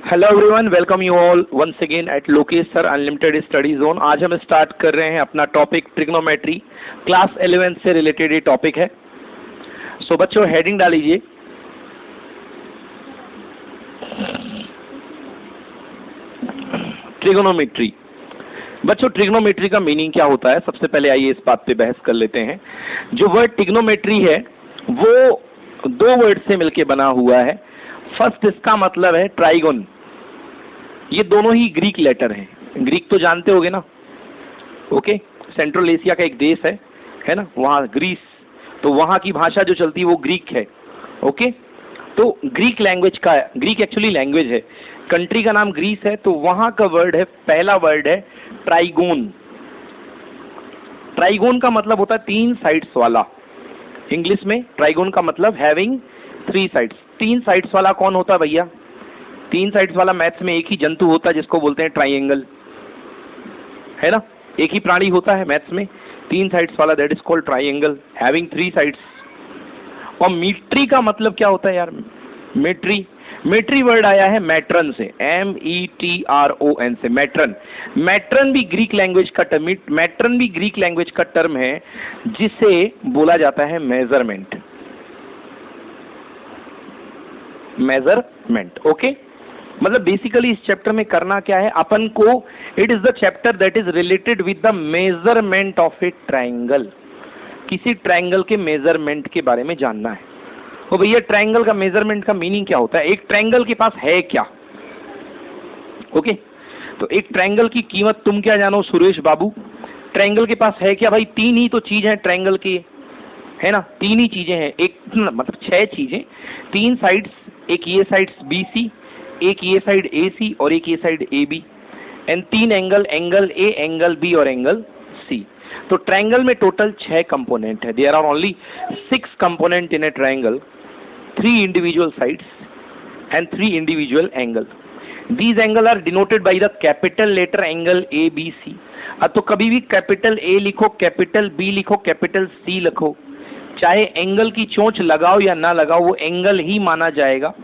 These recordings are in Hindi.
Hello everyone, welcome you all once again at Lokesh sir unlimited study zone. आज हम स्टार्ट कर रहे हैं अपना टॉपिक ट्रिग्नोमेट्री। क्लास 11 से रिलेटेड ये टॉपिक है। सो बच्चों हेडिंग डालीजिए ट्रिग्नोमेट्री। बच्चों ट्रिग्नोमेट्री का मीनिंग क्या होता है, सबसे पहले आइए इस बात पे बहस कर लेते हैं। जो वर्ड ट्रिग्नोमेट्री है वो दो वर्ड से मिलकर बना हुआ है। फर्स्ट इसका मतलब है ट्राइगोन। ये दोनों ही ग्रीक लेटर हैं। ग्रीक तो जानते होगे ना, ओके। सेंट्रल एशिया का एक देश है ना, वहाँ ग्रीस, तो वहाँ की भाषा जो चलती है वो ग्रीक है, ओके। तो ग्रीक लैंग्वेज का, ग्रीक एक्चुअली लैंग्वेज है, कंट्री का नाम ग्रीस है, तो वहाँ का वर्ड है, पहला वर्ड है ट्राइगोन। ट्राइगोन का मतलब होता है तीन साइड्स वाला। इंग्लिश में ट्राइगोन का मतलब हैविंग थ्री साइड्स। तीन साइड्स वाला कौन होता है भैया? तीन साइड्स वाला मैथ्स में एक ही जंतु होता है जिसको बोलते हैं ट्राइंगल, है ना। एक ही प्राणी होता है मैथ्स में तीन साइड्स वाला, that is called triangle having three sides. और मीट्री का मतलब क्या होता है यार? मेट्री, मेट्री वर्ड आया है मैट्रन से, METRON से, मैट्रन। मैट्रन भी ग्रीक लैंग्वेज का टर्म, मैट्रन भी ग्रीक लैंग्वेज का टर्म है जिसे बोला जाता है मेजरमेंट। Measurement, okay. मतलब बेसिकली इस चैप्टर में करना क्या है अपन को, it is the chapter that is related with the measurement of A triangle. किसी ट्राइंगल के मेजरमेंट के बारे में जानना है। तो भैया ट्राइंगल का मेजरमेंट का मीनिंग क्या होता है? एक ट्राइंगल के पास है क्या, ओके। तो एक ट्राइंगल की कीमत तुम क्या जानो सुरेश बाबू? ट्राइंगल के पास है क्या भाई? तीन ही तो चीज है ट्राइंगल की, है ना। तीन ही चीजें हैं, एक मतलब छह चीजें, तीन साइड्स, एक ये साइड BC, एक ये साइड AC और एक ये साइड AB, एंड तीन angle, angle A, angle B और एंगल C। तो ट्रायंगल में टोटल 6 कंपोनेंट है। There are only 6 component in a triangle, 3 individual sides and 3 individual angle. These angle are denoted by the capital letter angle ABC। अब तो कभी भी कैपिटल A लिखो, कैपिटल B लिखो, कैपिटल C लिखो, चाहे एंगल की चोंच लगाओ या ना लगाओ, वो एंगल ही माना जाएगा।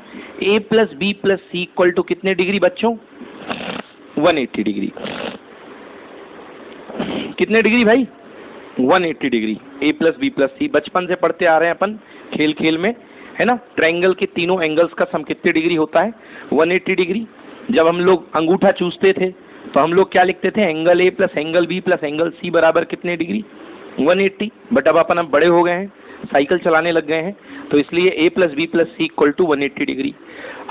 A plus B plus C equal to कितने डिग्री बच्चों? 180 डिग्री। कितने डिग्री भाई? 180 degree. A plus B plus C बचपन से पढ़ते आ रहे हैं अपन, खेल खेल में, है ना। ट्रायंगल के तीनों एंगल्स का सम कितने डिग्री होता है? 180 डिग्री। जब हम लोग अंगूठा चूसते थे तो हम लोग क्या लिखते थे? Angle A plus angle B plus angle C बराबर कितने डिग्री? 180। बट अब अपन बड़े हो गए हैं, साइकिल चलाने लग गए हैं, तो इसलिए A plus B plus C equal to 180 degree.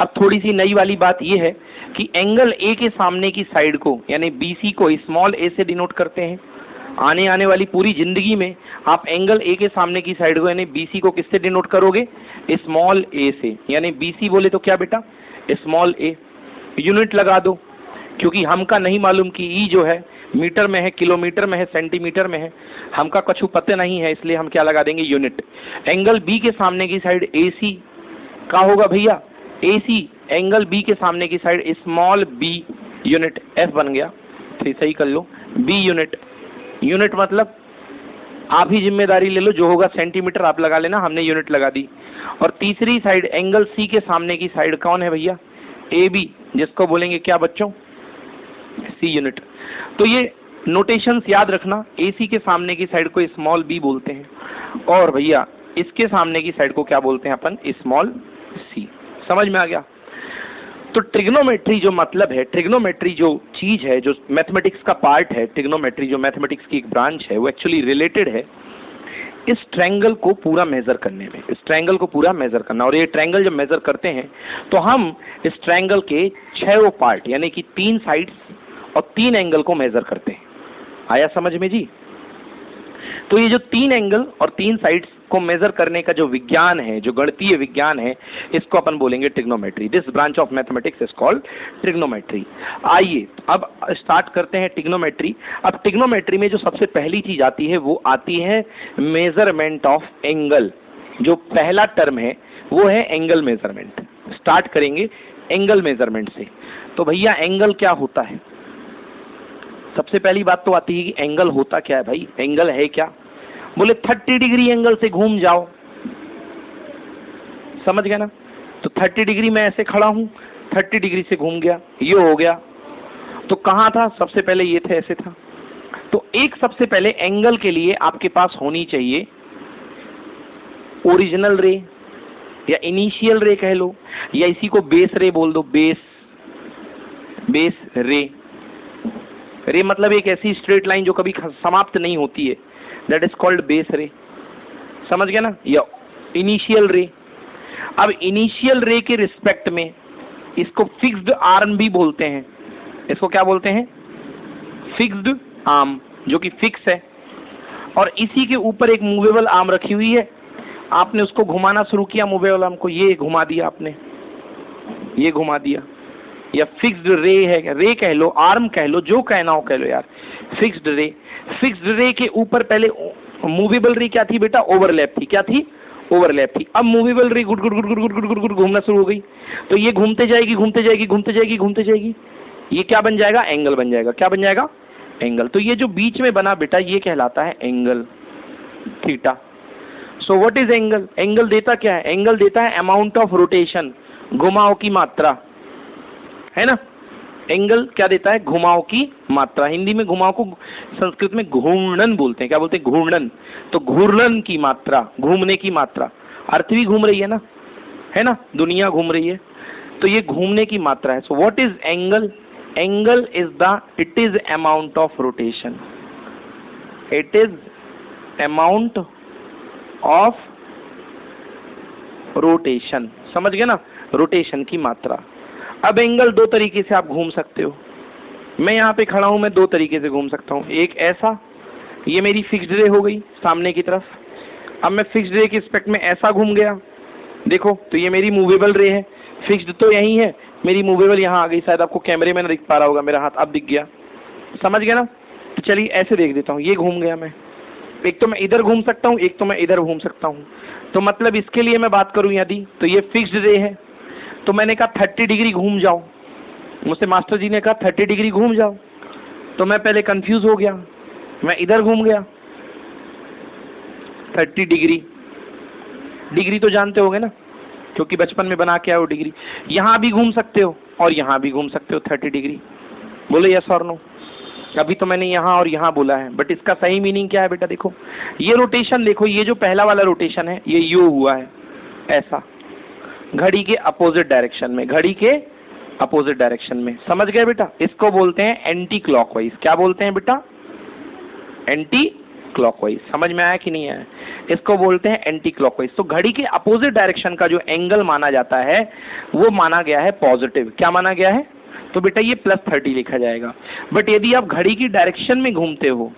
अब थोड़ी सी नई वाली बात यह है कि एंगल A के सामने की साइड को यानी BC को स्मॉल a से डिनोट करते हैं। आने वाली पूरी जिंदगी में आप एंगल A के सामने की साइड को यानी BC को किससे डिनोट करोगे? स्मॉल a से। यानी BC बोले तो क्या बेटा? Small a। यूनिट लगा दो, क्योंकि हमका नहीं मालूम कि ई जो है मीटर में है, किलोमीटर में है, सेंटीमीटर में है, हमका कछु पता नहीं है, इसलिए हम क्या लगा देंगे? यूनिट। एंगल B के सामने की साइड AC का होगा भैया? AC एंगल B के सामने की side small b, unit F बन गया। तो सही कर लो, B यूनिट। यूनिट मतलब आप ही जिम्मेदारी ले लो, जो होगा सेंटीमीटर आप लगा लेना, हमने यूनिट लगा दी। और तीसरी साइड एंगल C के सामने की साइड कौन है भैया? AB, जिसको बोलेंगे क्या बच्चों? C unit. तो ये नोटेशंस याद रखना, AC के सामने की साइड को स्मॉल b बोलते हैं, और भैया इसके सामने की साइड को क्या बोलते हैं अपन? Small c। समझ में आ गया? तो ट्रिग्नोमेट्री जो मतलब है, ट्रिग्नोमेट्री जो चीज है, जो मैथमेटिक्स का पार्ट है, ट्रिग्नोमेट्री जो मैथमेटिक्स की एक ब्रांच है, वो एक्चुअली रिलेटेड है इस ट्रायंगल को पूरा मेजर करने में। इस ट्रायंगल को पूरा मेजर करना, और ये ट्रायंगल जब मेजर करते हैं तो हम इस ट्रायंगल के 6 पार्ट यानी कि 3 साइड्स और 3 एंगल को मेजर करते हैं। आया समझ में जी? तो ये जो 3 एंगल और 3 साइड्स को मेजर करने का जो विज्ञान है, जो गणितीय विज्ञान है, इसको अपन बोलेंगे trigonometry. This branch of mathematics is called trigonometry. आइए अब स्टार्ट करते हैं ट्रिग्नोमेट्री। अब ट्रिग्नोमेट्री में जो सबसे पहली चीज आती है वो आती है मेजरमेंट ऑफ एंगल। जो पहला टर्म है वो है एंगल मेजरमेंट। स्टार्ट करेंगे एंगल मेजरमेंट से। तो भैया एंगल क्या होता है? सबसे पहली बात तो आती है कि एंगल होता क्या है भाई? एंगल है क्या? बोले 30 डिग्री एंगल से घूम जाओ, समझ गए ना। तो 30 डिग्री मैं ऐसे खड़ा हूं, 30 डिग्री से घूम गया, ये हो गया। तो कहाँ था? सबसे पहले ये थे, ऐसे था। तो एक सबसे पहले एंगल के लिए आपके पास होनी चाहिए ओरिजिनल रे या इनिशियल रे कह लो, या इसी को बेस रे बोल दो। बेस रे, रे मतलब एक ऐसी स्ट्रेट लाइन जो कभी समाप्त नहीं होती है, दैट इज कॉल्ड बेस रे। समझ गया ना? या इनिशियल रे। अब इनिशियल रे के रिस्पेक्ट में इसको फिक्स्ड आर्म भी बोलते हैं। इसको क्या बोलते हैं? फिक्स्ड आर्म, जो कि फिक्स है। और इसी के ऊपर एक मूवेबल आर्म रखी हुई है, आपने उसको घुमाना शुरू किया, मूवेबल आर्म को, ये घुमा दिया आपने, ये घुमा दिया। या फिक्स्ड रे है, रे कह लो, आर्म कह लो, जो कहना हो कह लो यार। फिक्स्ड रे, फिक्स्ड रे के ऊपर पहले मूवेबल रे क्या थी बेटा? ओवरलैप थी। क्या थी? ओवरलैप थी। अब मूवेबल रे good good good good good good good good घूमना शुरू हो गई, तो ये घूमते जाएगी घूमते जाएगी घूमते जाएगी घूमते जाएगी, ये क्या बन जाएगा? एंगल बन जाएगा। क्या बन जाएगा? एंगल। तो ये जो बीच में बना बेटा, ये कहलाता है angle, theta. So what is angle? Angle देता क्या है? एंगल देता है अमाउंट ऑफ रोटेशन, घुमाव की मात्रा, है ना? एंगल क्या देता है? घुमाव की मात्रा। हिंदी में घुमाव को संस्कृत में घूर्णन बोलते हैं। क्या बोलते हैं? घूर्णन। तो घूर्णन की मात्रा, घूमने की मात्रा, अर्थ भी घूम रही है ना, है ना, दुनिया घूम रही है, तो ये घूमने की मात्रा है। So what is angle? Angle is it is amount of rotation, it is amount of rotation. समझ गए ना? रोटेशन की मात्रा। अब एंगल दो तरीके से आप घूम सकते हो। मैं यहाँ पे खड़ा हूं, मैं दो तरीके से घूम सकता हूँ। एक ऐसा, ये मेरी फिक्स्ड रे हो गई सामने की तरफ। अब मैं फिक्स्ड रे के रिस्पेक्ट में ऐसा घूम गया, देखो, तो ये मेरी मूवेबल रे है। फिक्स्ड तो यही है, मेरी मूवेबल यहाँ आ गई। शायद आपको कैमरे में ना दिख पा रहा होगा, मेरा हाथ अब दिख गया। समझ गया ना? तो चलिए ऐसे देख देता हूँ, ये घूम गया मैं। एक तो मैं इधर घूम सकता हूँ, एक तो मैं इधर घूम सकता हूँ। तो मतलब इसके लिए मैं बात करूँ यदि, तो ये फिक्स्ड रे है, तो मैंने कहा 30 डिग्री घूम जाओ। मुझसे मास्टर जी ने कहा 30 डिग्री घूम जाओ, तो मैं पहले कंफ्यूज हो गया, मैं इधर घूम गया। 30 डिग्री, डिग्री तो जानते होगे ना, क्योंकि बचपन में बना के आए हो डिग्री। यहां भी घूम सकते हो और यहां भी घूम सकते हो 30 डिग्री। बोलो यस और नो। अभी तो मैंने यहां और यहां बोला है, बट इसका सही मीनिंग क्या है बेटा? देखो ये रोटेशन, देखो ये जो पहला वाला रोटेशन है, ये यू हुआ है ऐसा, घड़ी के अपोजिट डायरेक्शन में, घड़ी के अपोजिट डायरेक्शन में। समझ गए बेटा? इसको बोलते हैं एंटी क्लॉकवाइज। क्या बोलते हैं बेटा? Anti clockwise. समझ में आया कि नहीं आया? इसको बोलते हैं एंटी क्लॉकवाइज। तो घड़ी के अपोजिट डायरेक्शन का जो एंगल माना जाता है वो माना गया है पॉजिटिव। क्या माना गया है? तो बेटा ये +30 लिखा जाएगा। बट यदि आप घड़ी की डायरेक्शन में घूमते हो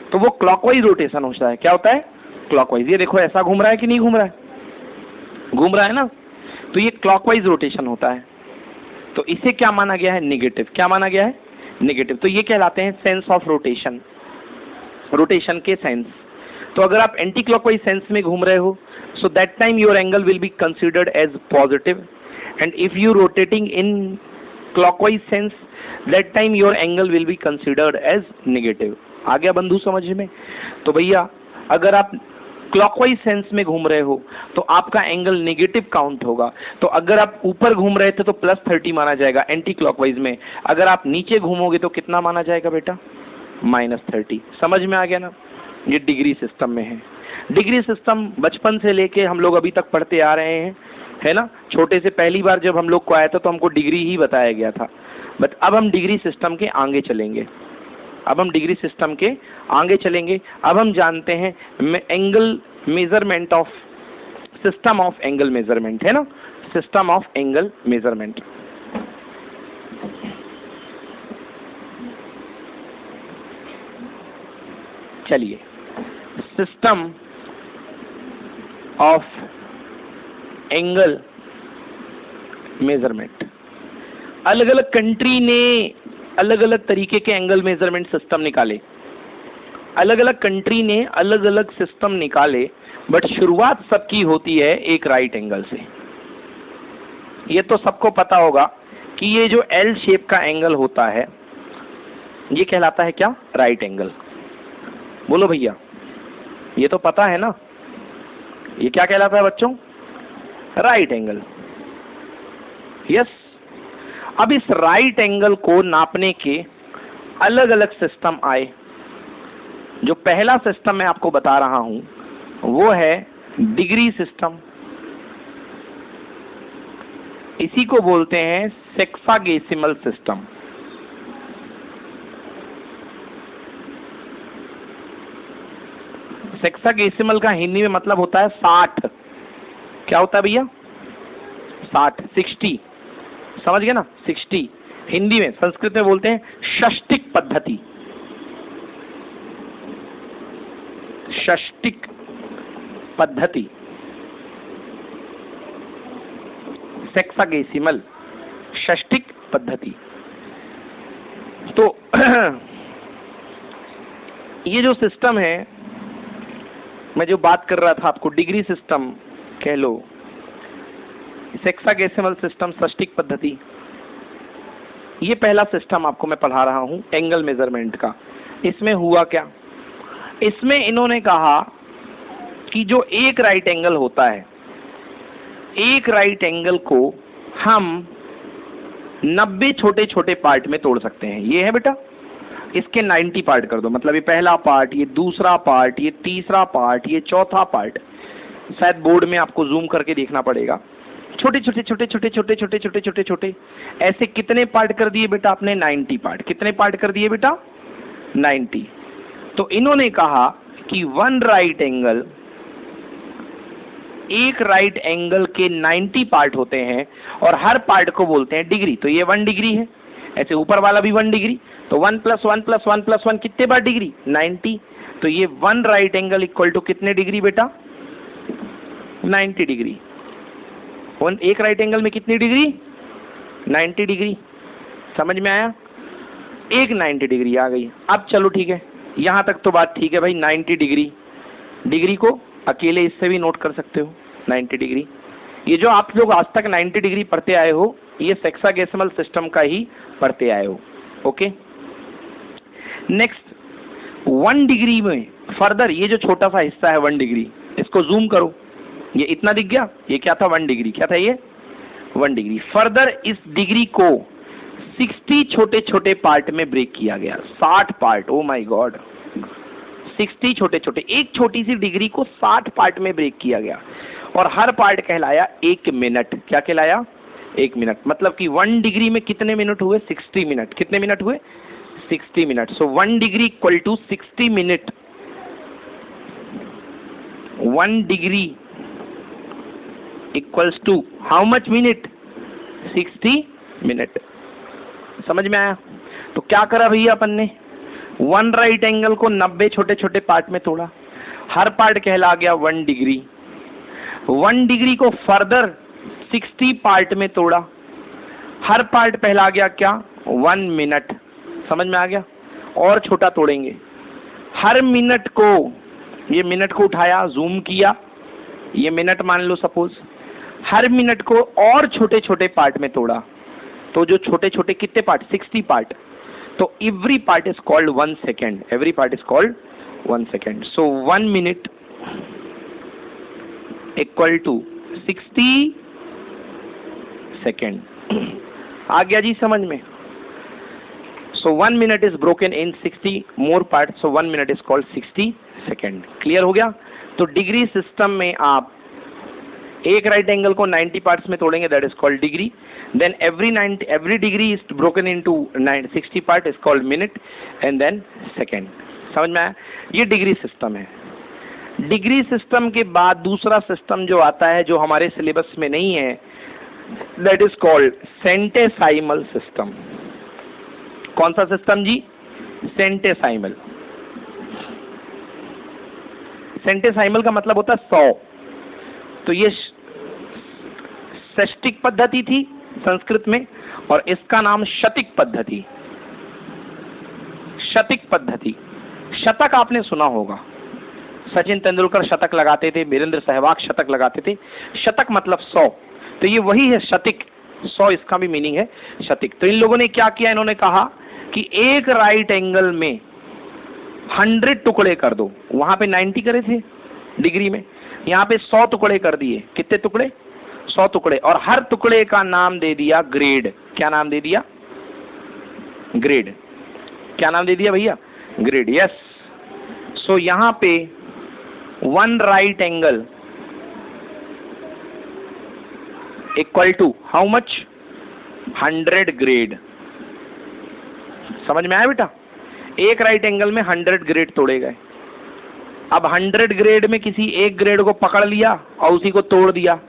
तो वो क्लॉकवाइज रोटेशन होता है। क्या होता है? क्लॉकवाइज। ये देखो ऐसा घूम रहा है कि नहीं घूम रहा है? घूम रहा है ना, तो ये क्लॉकवाइज रोटेशन होता है। तो इसे क्या माना गया है? नेगेटिव। क्या माना गया है? नेगेटिव। तो ये कहलाते हैं सेंस ऑफ रोटेशन, रोटेशन के सेंस। तो अगर आप एंटी क्लॉकवाइज सेंस में घूम रहे हो, so that time your angle will be considered as positive, and if you rotating in clockwise sense, that time your angle will be considered as negative. आ गया बंधु समझ में? तो भैया अगर आप क्लॉकवाइज सेंस में घूम रहे हो तो आपका एंगल नेगेटिव काउंट होगा। तो अगर आप ऊपर घूम रहे थे तो +30 माना जाएगा एंटी क्लॉकवाइज में। अगर आप नीचे घूमोगे तो कितना माना जाएगा बेटा? -30। समझ में आ गया ना? ये डिग्री सिस्टम में है। डिग्री सिस्टम बचपन से लेके हम लोग अभी तक पढ़ते आ रहे हैं, है ना? छोटे से पहली बार जब हम लोग को आया था तो हमको डिग्री ही बताया गया था, बट अब हम डिग्री सिस्टम के आगे चलेंगे। अब हम डिग्री सिस्टम के आगे चलेंगे। अब हम जानते हैं angle measurement of, system of angle measurement, है ना? System of angle measurement. चलिए, सिस्टम ऑफ एंगल मेजरमेंट। अलग अलग कंट्री ने अलग अलग तरीके के एंगल मेजरमेंट सिस्टम निकाले, अलग अलग कंट्री ने अलग अलग सिस्टम निकाले, बट शुरुआत सबकी होती है एक राइट एंगल से। ये तो सबको पता होगा कि ये जो एल शेप का एंगल होता है ये कहलाता है क्या? Right angle. बोलो भैया, ये तो पता है ना? ये क्या कहलाता है बच्चों? Right angle. यस, अब इस राइट एंगल को नापने के अलग अलग सिस्टम आए। जो पहला सिस्टम मैं आपको बता रहा हूं वो है डिग्री सिस्टम। इसी को बोलते हैं सेक्सागेसिमल सिस्टम। सेक्सागेसिमल का हिंदी में मतलब होता है 60। क्या होता है भैया? 60, 60। समझ गए ना? 60 हिंदी में, संस्कृत में बोलते हैं षष्टिक पद्धति। षष्टिक पद्धति, सेक्सागेसिमल, षष्टिक पद्धति। तो ये जो सिस्टम है, मैं जो बात कर रहा था आपको, डिग्री सिस्टम कह लो, सेक्सागेसिमल सिस्टम, षष्टिक पद्धति, ये पहला सिस्टम आपको मैं पढ़ा रहा हूं एंगल मेजरमेंट का। इसमें हुआ क्या? इसमें इन्होंने कहा कि जो एक राइट एंगल होता है, एक राइट एंगल को हम 90 छोटे छोटे पार्ट में तोड़ सकते हैं। ये है बेटा, इसके 90 पार्ट कर दो, मतलब ये पहला पार्ट, ये दूसरा पार्ट, ये तीसरा पार्ट, ये चौथा पार्ट। शायद बोर्ड में आपको जूम करके देखना पड़ेगा। छोटे छोटे छोटे छोटे छोटे छोटे छोटे छोटे छोटे ऐसे कितने पार्ट कर दिए बेटा आपने? 90 पार्ट। कितने पार्ट कर दिए बेटा? 90। तो इन्होंने कहा कि वन राइट एंगल, एक राइट एंगल के 90 पार्ट होते हैं और हर पार्ट को बोलते हैं डिग्री। तो ये 1 डिग्री है, ऐसे ऊपर वाला भी 1 डिग्री। तो 1 + 1 + 1 + 1 कितने बार डिग्री? 90। तो ये 1 राइट एंगल इक्वल टू कितने डिग्री बेटा? 90 डिग्री। एक राइट एंगल में कितनी डिग्री? 90 डिग्री। समझ में आया? एक 90 डिग्री आ गई। अब चलो ठीक है, यहां तक तो बात ठीक है भाई। 90 डिग्री, डिग्री को अकेले इससे भी नोट कर सकते हो, 90 डिग्री। ये जो आप लोग आज तक 90 डिग्री पढ़ते आए हो, ये सेक्सागेसिमल सिस्टम का ही पढ़ते आए हो। ओके, नेक्स्ट 1 डिग्री में फर्दर ये जो छोटा सा हिस्सा है 1 डिग्री, इसको जूम करो, ये इतना दिख गया। ये क्या था? 1 डिग्री। क्या था ये? 1 डिग्री। फर्दर इस डिग्री को 60 छोटे छोटे पार्ट में ब्रेक किया गया। 60 पार्ट, ओ माय गॉड, 60 छोटे छोटे, एक छोटी सी डिग्री को 60 पार्ट में ब्रेक किया गया और हर पार्ट कहलाया 1 मिनट। क्या कहलाया? 1 मिनट। मतलब कि 1 डिग्री में कितने मिनट हुए? 60 मिनट। कितने मिनट हुए? 60 minute. So 1 degree equal to 60 minute. 1 degree equals to how much minute? 60 minute. समझ में आया? तो क्या करा भैया अपन ने? 1 राइट एंगल को 90 छोटे छोटे पार्ट में तोड़ा, हर पार्ट कहला गया 1 डिग्री। 1 डिग्री को फर्दर 60 पार्ट में तोड़ा, हर पार्ट कहला गया क्या? 1 मिनट। समझ में आ गया? और छोटा तोड़ेंगे, हर मिनट को, ये मिनट को उठाया, जूम किया, ये मिनट मान लो सपोज, हर मिनट को और छोटे छोटे पार्ट में तोड़ा। तो जो छोटे छोटे कितने पार्ट? 60 पार्ट। तो every part is called 1 second. Every part is called 1 second. So 1 minute equal to 60 second. आ गया जी समझ में? So 1 minute is broken in 60 more part, so 1 minute is called 60 second. Clear हो गया? तो डिग्री सिस्टम में आप एक राइट एंगल को 90 पार्ट्स में तोड़ेंगे, that is called degree. Then every degree is broken into 60 part is called minute and then second। समझ में आया? ये डिग्री सिस्टम है। डिग्री सिस्टम के बाद दूसरा सिस्टम जो आता है, जो हमारे सिलेबस में नहीं है, दैट इज कॉल्ड सेंटेसाइमल सिस्टम। कौन सा सिस्टम जी? सेंटेसाइमल। सेंटेसाइमल का मतलब होता है 100। तो ये षष्टिक पद्धति थी संस्कृत में, और इसका नाम शतिक पद्धति। शतिक पद्धति, शतक आपने सुना होगा, सचिन तेंदुलकर शतक लगाते थे, वीरेंद्र सहवाग शतक लगाते थे। शतक मतलब 100, तो ये वही है शतिक। 100 इसका भी मीनिंग है शतिक। तो इन लोगों ने क्या किया? इन्होंने कहा कि एक राइट एंगल में 100 टुकड़े कर दो। वहां पे 90 करे थे डिग्री में, यहाँ पे 100 टुकड़े कर दिए। कितने टुकड़े? 100 टुकड़े, और हर टुकड़े का नाम दे दिया ग्रेड। क्या नाम दे दिया? ग्रेड। क्या नाम दे दिया भैया? ग्रेड। यस। सो यहां पे 1 right angle equal to how much? 100 grade. समझ में आया बेटा? एक राइट एंगल में 100 ग्रेड तोड़े गए। अब 100 ग्रेड में किसी एक ग्रेड को पकड़ लिया और उसी को तोड़ दिया,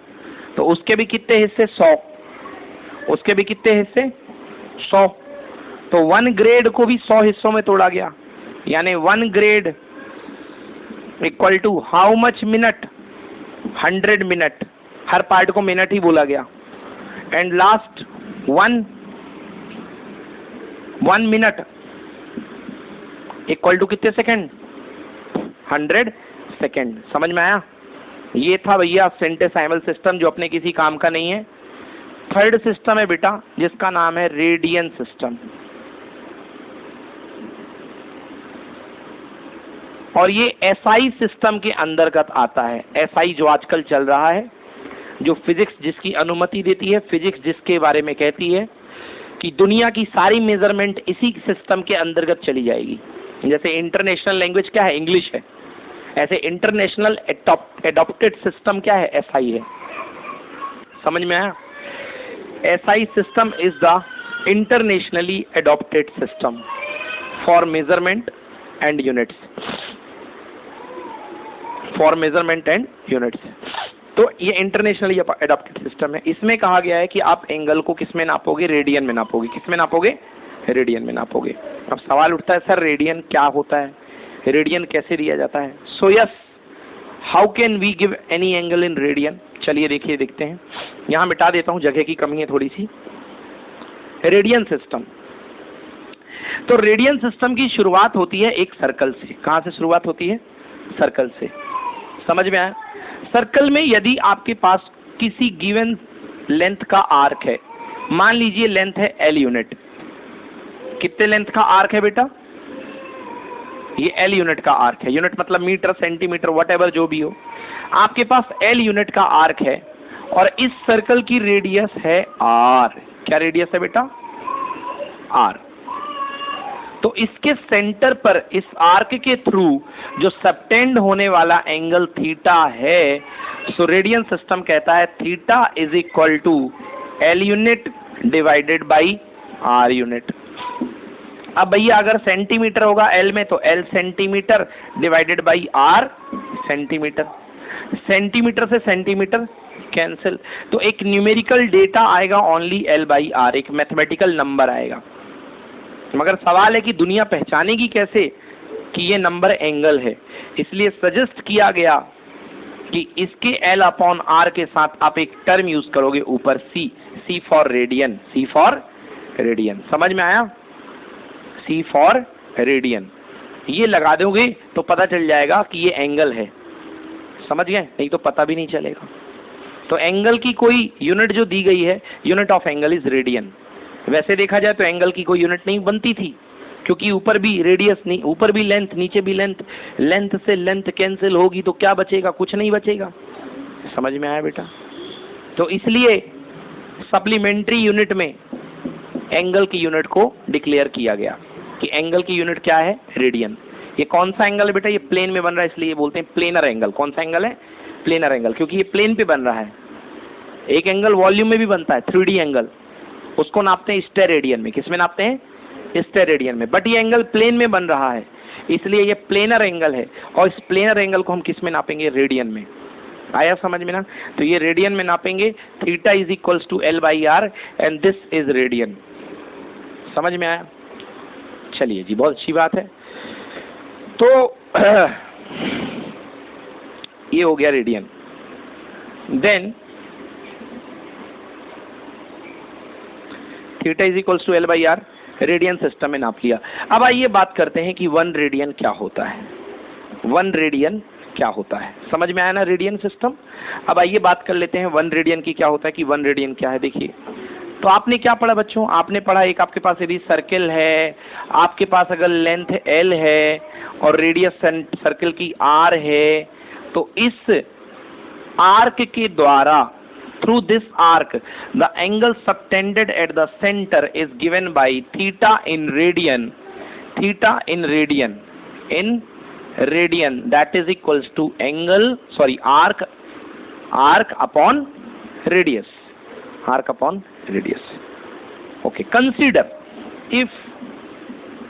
तो उसके भी कितने हिस्से? 100। उसके भी कितने हिस्से? 100। तो 1 ग्रेड को भी 100 हिस्सों में तोड़ा गया, यानी 1 grade equal to how much minute? 100 minute. हर पार्ट को मिनट ही बोला गया। And last 1 minute equal to कितने सेकेंड? 100 सेकेंड। समझ में आया? ये था भैया सेंटेसाइमल सिस्टम, जो अपने किसी काम का नहीं है। थर्ड सिस्टम है बेटा जिसका नाम है रेडियन सिस्टम, और ये एसआई सिस्टम के अंतर्गत आता है। एसआई जो आजकल चल रहा है, जो फिजिक्स जिसकी अनुमति देती है, फिजिक्स जिसके बारे में कहती है कि दुनिया की सारी मेजरमेंट इसी सिस्टम के अंतर्गत चली जाएगी। जैसे इंटरनेशनल लैंग्वेज क्या है? इंग्लिश है। ऐसे इंटरनेशनल एडॉप्टेड सिस्टम क्या है? एसआई है। समझ में आया? SI system is the internationally adopted system for measurement and units. For measurement and units. तो ये इंटरनेशनली एडॉप्टेड सिस्टम है। इसमें कहा गया है कि आप एंगल को किस में नापोगे? रेडियन में नापोगे। किस में नापोगे? रेडियन में नापोगे। अब सवाल उठता है, सर रेडियन क्या होता है? रेडियन कैसे दिया जाता है? So yes, how can we give any angle in radian? चलिए देखिए, देखते हैं। यहां मिटा देता हूं, जगह की कमी है थोड़ी सी। Radian system. तो रेडियन सिस्टम की शुरुआत होती है एक सर्कल से। कहां से शुरुआत होती है? सर्कल से। समझ में आया? सर्कल में यदि आपके पास किसी गिवन लेंथ का आर्क है, मान लीजिए लेंथ है L यूनिट। कितने लेंथ का आर्क है बेटा? ये L यूनिट का आर्क है। यूनिट मतलब मीटर, सेंटीमीटर, व्हाटएवर जो भी हो। आपके पास L यूनिट का आर्क है और इस सर्कल की रेडियस है R। क्या रेडियस है बेटा? R। तो इसके सेंटर पर इस आर्क के थ्रू जो सबटेंड होने वाला एंगल थीटा है, सो रेडियन सिस्टम कहता है theta is equal to L unit divided by R unit. अब भैया अगर सेंटीमीटर होगा L में, तो L centimetre divided by R centimetre. Centimetre से सेंटीमीटर कैंसिल, तो एक न्यूमेरिकल डेटा आएगा ओनली L बाई R, एक मैथमेटिकल नंबर आएगा। मगर सवाल है कि दुनिया पहचानेगी कैसे कि ये नंबर एंगल है? इसलिए सजेस्ट किया गया कि इसके L अपॉन R के साथ आप एक टर्म यूज करोगे ऊपर, C for radian. C for radian. समझ में आया? C for radian. ये लगा दोगे तो पता चल जाएगा कि ये एंगल है। समझ गए? नहीं तो पता भी नहीं चलेगा। तो एंगल की कोई यूनिट जो दी गई है, unit of angle is radian. वैसे देखा जाए तो एंगल की कोई यूनिट नहीं बनती थी, क्योंकि ऊपर भी रेडियस नहीं, ऊपर भी लेंथ, नीचे भी लेंथ। लेंथ से लेंथ कैंसिल होगी तो क्या बचेगा? कुछ नहीं बचेगा। समझ में आया बेटा? तो इसलिए सप्लीमेंट्री यूनिट में एंगल की यूनिट को डिक्लेयर किया गया कि एंगल की यूनिट क्या है? रेडियन। ये कौन सा एंगल है बेटा? ये प्लेन में बन रहा है, इसलिए बोलते हैं प्लेनर एंगल। कौन सा एंगल है? प्लेनर एंगल, क्योंकि ये प्लेन पे बन रहा है। एक एंगल वॉल्यूम में भी बनता है, 3D एंगल, उसको नापते हैं स्टेरेडियन में। किस में नापते हैं? स्टेरेडियन में। बट ये एंगल प्लेन में बन रहा है, इसलिए ये प्लेनर एंगल है। और इस प्लेनर एंगल को हम किस में नापेंगे? रेडियन में। आया समझ में ना? तो ये रेडियन में नापेंगे। Theta is equals to L by R and this is radian. समझ में आया? चलिए जी, बहुत अच्छी बात है। तो ये हो गया radian. Then theta is equals to L by R, radian system में नाप लिया। अब आइए बात करते हैं कि 1 रेडियन क्या होता है। 1 रेडियन क्या होता है? समझ में आया ना रेडियन सिस्टम? अब आइए बात कर लेते हैं 1 रेडियन की क्या होता है, कि 1 रेडियन क्या है। देखिए, तो आपने क्या पढ़ा बच्चों? आपने पढ़ा एक आपके पास यदि सर्किल है, आपके पास अगर लेंथ L है और रेडियस सर्किल की R है, तो इस आर्क के द्वारा through this arc, the angle subtended at the center is given by theta in radian. Theta in radian. In radian, that is equals to arc upon radius. Arc upon radius. Okay. Consider if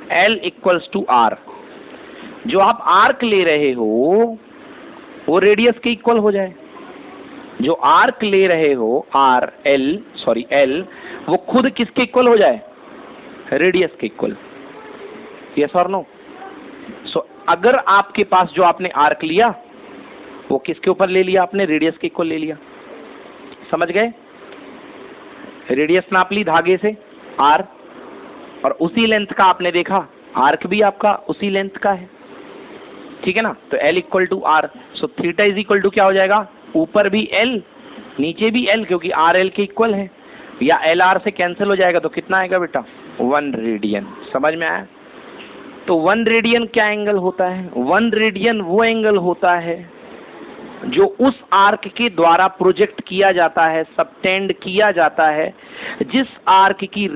L equals to R. जो आप आर्क ले रहे हो वो रेडियस के इक्वल हो जाए. जो आर्क ले रहे हो एल वो खुद किसके इक्वल हो जाए? रेडियस के इक्वल. यस और नो? सो अगर आपके पास जो आपने आर्क लिया वो किसके ऊपर ले लिया आपने? रेडियस के इक्वल ले लिया. समझ गए? रेडियस नाप ली धागे से आर, और उसी लेंथ का आपने देखा आर्क भी आपका उसी लेंथ का है. ठीक है ना? तो L equal to R. So theta is equal to क्या हो जाएगा? ऊपर भी L नीचे भी L, क्योंकि R L के इक्वल है. या L R से कैंसिल हो जाएगा तो कितना आएगा बेटा? 1 रेडियन. समझ में आया? तो 1 रेडियन क्या एंगल होता है? 1 रेडियन वो एंगल होता है जो उस आर्क के द्वारा प्रोजेक्ट किया जाता है, सबटेंड किया जाता है, जिस आर्क की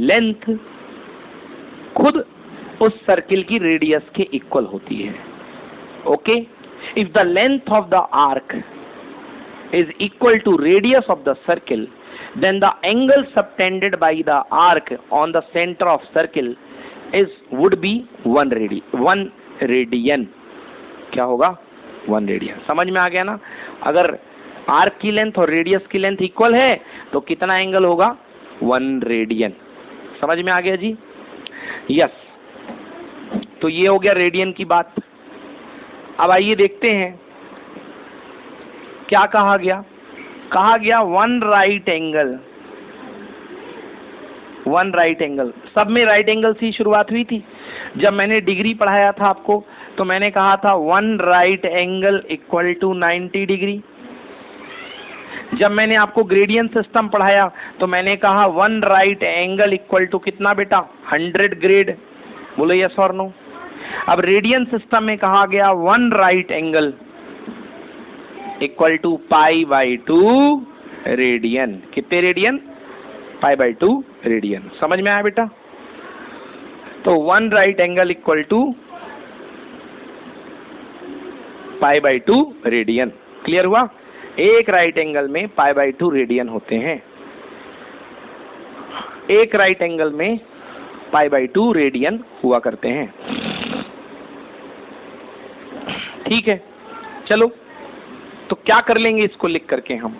लेंथ खुद उस सर्किल की रेडियस के इक्वल होती है. Okay? If the length of the arc is equal to radius of the circle, then the angle subtended by the arc on the centre of circle would be 1 radian. क्या होगा? 1 रेडियन. समझ में आ गया ना? अगर आर्क की लेंथ और रेडियस की लेंथ इक्वल है तो कितना एंगल होगा? 1 रेडियन. समझ में आ गया जी? यस. तो ये हो गया रेडियन की बात. अब आइए देखते हैं क्या कहा गया. कहा गया 1 राइट एंगल. 1 right angle. सब में राइट एंगल से ही शुरुआत हुई थी. जब मैंने डिग्री पढ़ाया था आपको तो मैंने कहा था 1 right angle equal to 90 degree. जब मैंने आपको ग्रेडियंट सिस्टम पढ़ाया तो मैंने कहा 1 राइट एंगल इक्वल टू कितना बेटा? 100 ग्रेड. बोलो यस और नो? अब रेडियन सिस्टम में कहा गया 1 right angle equal to π/2 radian. कितने रेडियन? π/2 रेडियन. समझ में आया बेटा? तो 1 right angle equal to π/2 radian. Clear हुआ? एक राइट एंगल में π/2 रेडियन होते हैं. एक राइट एंगल में π/2 रेडियन हुआ करते हैं. ठीक है, चलो तो क्या कर लेंगे इसको लिख करके हम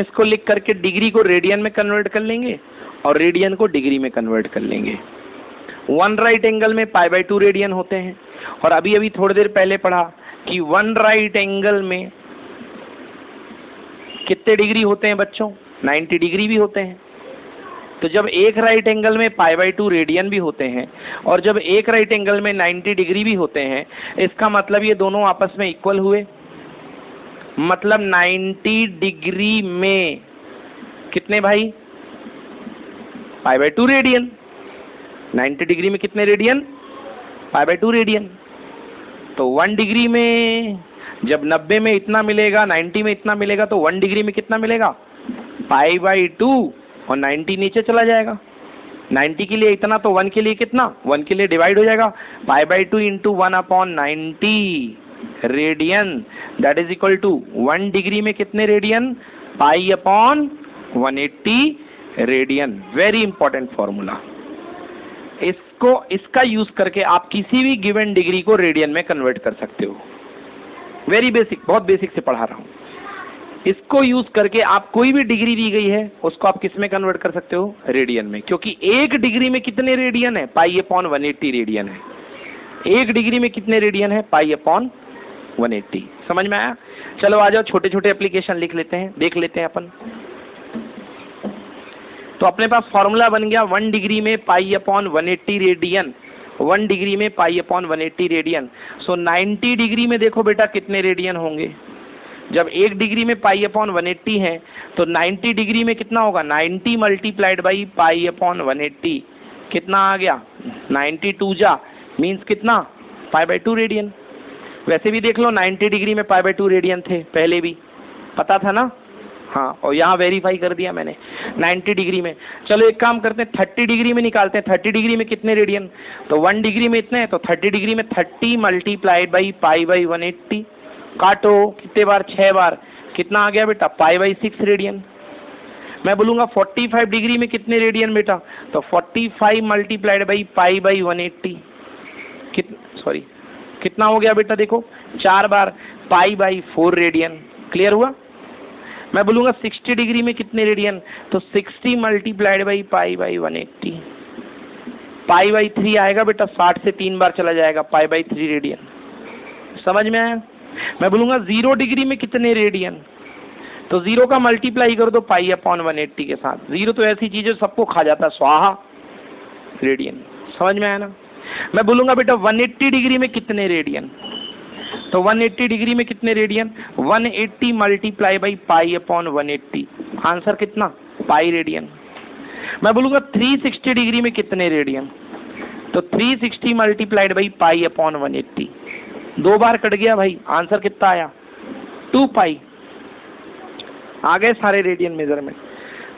इसको लिख करके डिग्री को रेडियन में कन्वर्ट कर लेंगे और रेडियन को डिग्री में कन्वर्ट कर लेंगे. 1 राइट एंगल में π/2 रेडियन होते हैं. और अभी थोड़ी देर पहले पढ़ा कि 1 राइट एंगल में कितने डिग्री होते हैं बच्चों? 90 डिग्री भी होते हैं. तो जब एक राइट एंगल में π/2 रेडियन भी होते हैं और जब एक राइट एंगल में 90 डिग्री भी होते हैं, इसका मतलब ये दोनों आपस में इक्वल हुए. मतलब 90 डिग्री में कितने भाई? π/2 रेडियन. 90 डिग्री में कितने रेडियन? π/2 रेडियन. तो 1 डिग्री में जब 90 में इतना मिलेगा, 90 में इतना मिलेगा, तो 1 डिग्री में कितना मिलेगा? π/2 और 90 नीचे चला जाएगा. 90 के लिए इतना तो 1 के लिए कितना? 1 के लिए डिवाइड हो जाएगा. π/2 into 1/90 radian, that is equal to 1 degree में कितने radian? π/180 radian. Very important formula. इसका यूज करके आप किसी भी गिवन डिग्री को रेडियन में कन्वर्ट कर सकते हो. वेरी बेसिक, बहुत बेसिक से पढ़ा रहा हूं. इसको यूज करके आप कोई भी डिग्री दी गई है उसको आप किस में कन्वर्ट कर सकते हो? रेडियन में. क्योंकि एक डिग्री में कितने रेडियन है? π/180 रेडियन है. एक डिग्री में कितने रेडियन है? π/180. समझ में आया? चलो आ जाओ, छोटे छोटे एप्लीकेशन लिख लेते हैं, देख लेते हैं अपन. तो अपने पास फॉर्मूला बन गया 1 डिग्री में π/180 रेडियन. 1 डिग्री में π/180 रेडियन. सो 90 डिग्री में देखो बेटा कितने रेडियन होंगे? जब 1 डिग्री में π/180 है तो 90 डिग्री में कितना होगा? 90 मल्टीप्लाइड बाई π/180 कितना आ गया? 92 जा मीन्स कितना? π/2 रेडियन. वैसे भी देख लो 90 डिग्री में π/2 रेडियन थे, पहले भी पता था ना। हाँ, और यहाँ वेरीफाई कर दिया मैंने 90 डिग्री में। चलो एक काम करते हैं, 30 डिग्री में निकालते हैं। 30 डिग्री में कितने रेडियन, तो 1 डिग्री में इतने हैं, तो 30 डिग्री में 30 मल्टीप्लाइड बाई π/180। काटो कितने बार, 6 बार, कितना आ गया बेटा, π/6 रेडियन। मैं बोलूँगा 45 डिग्री में कितने रेडियन बेटा, तो 45 मल्टीप्लाइड बाई π/180 कितना हो गया बेटा, देखो 4 बार, π/4 रेडियन। क्लियर हुआ। मैं बोलूँगा 60 डिग्री में कितने रेडियन, तो 60 मल्टीप्लाइड बाई π/180 π/3 आएगा बेटा, 60 से 3 बार चला जाएगा, π/3 रेडियन। समझ में आया। मैं बोलूँगा 0 डिग्री में कितने रेडियन, तो 0 का मल्टीप्लाई कर दो π/180 के साथ। 0 तो ऐसी चीज है सबको खा जाता है, स्वाहा रेडियन। समझ में आया ना। मैं बोलूँगा बेटा 180 डिग्री में कितने रेडियन, तो 180 डिग्री में कितने रेडियन, 180 मल्टीप्लाई बाई π/180, आंसर कितना, पाई रेडियन। मैं बोलूँगा 360 डिग्री में कितने रेडियन, तो 360 मल्टीप्लाइड बाई π/180, 2 बार कट गया भाई, आंसर कितना आया, 2 पाई। आ गए सारे रेडियन मेजरमेंट।